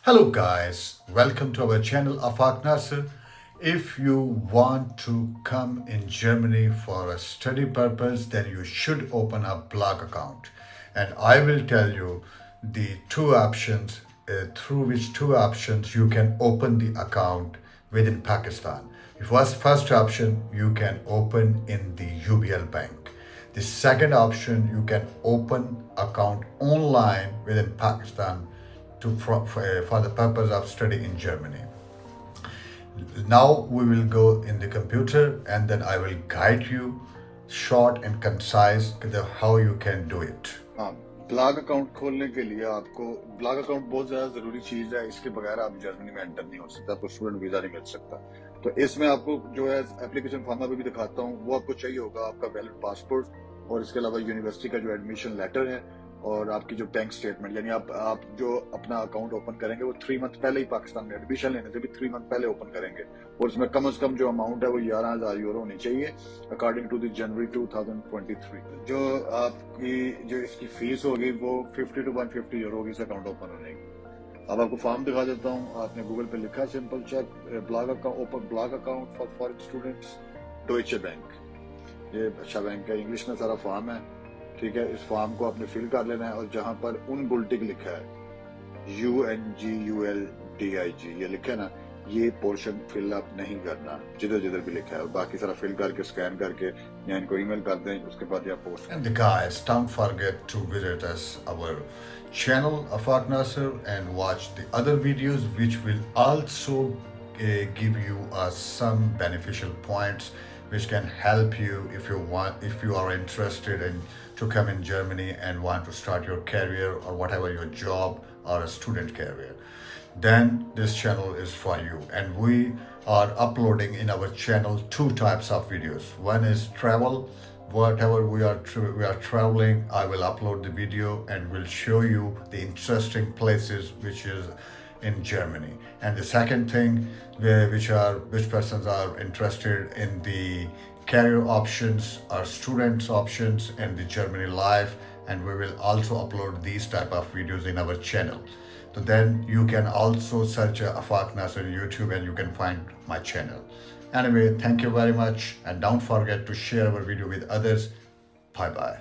Hello guys, welcome to our channel Afaq Nasser. If you want to come in Germany for a study purpose, then you should open a blog account. And I will tell you the two options through which two options you can open the account within Pakistan. The first option you can open in the UBL bank. The second option you can open account online within Pakistan for the purpose of study in Germany. Now we will go in the computer and then I will guide you short and concise how you can do it. हाँ, blog account खोलने के लिए आपको blog account बहुत ज्यादा जरूरी चीज है। इसके बगैर आप जर्मनी में एंटर नहीं हो सकते, आपको स्टूडेंट वीजा नहीं मिल सकता। तो इसमें आपको जो है एप्लीकेशन फॉर्म में भी दिखाता हूँ, वो आपको चाहिए होगा आपका वैलिड पासपोर्ट और इसके अलावा यूनिवर्सिटी का जो एडमिशन लेटर है और आपकी जो बैंक स्टेटमेंट, यानी आप जो अपना अकाउंट ओपन करेंगे वो 3 मंथ पहले ही पाकिस्तान में एडमिशन लेने से भी 3 मंथ पहले ओपन करेंगे और इसमें कम से कम जो अमाउंट है वो 11,000 यूरो होनी चाहिए अकॉर्डिंग टू द जनवरी 2023। जो आपकी जो इसकी फीस होगी वो 50 to 150 यूरो होगी इस अकाउंट ओपन होने की। अब आपको फॉर्म दिखा देता हूँ। आपने गूगल पे लिखा simple check blog account, open blog account for foreign students, Deutsche Bank. ये अच्छा बैंक है, इंग्लिश में सारा फॉर्म है, ठीक है। इस फॉर्म को आपने फिल कर लेना है और जहां पर उनगुल्टिग लिखा है UNGULDIG ये लिखा है ना, ये पोर्शन फिल अप नहीं करना जिधर जिधर भी लिखा है, और बाकी सारा फिल करके स्कैन करके या इनको ईमेल कर दें, उसके बाद आप post. And the guys, don't forget to visit us our channel Afaq Nasser and watch the other videos which will also give you some beneficial points which can help you if you are interested in to come in Germany and want to start your career or whatever your job or a student career. Then this channel is for you, and we are uploading in our channel two types of videos. One is travel. Whatever we are traveling, I will upload the video and will show you the interesting places which is in Germany. And the second thing, which persons are interested in the career options or students options and the Germany life, and we will also upload these type of videos in our channel. So then you can also search Afaq Nasser on YouTube and you can find my channel. Anyway, thank you very much, and don't forget to share our video with others. Bye bye.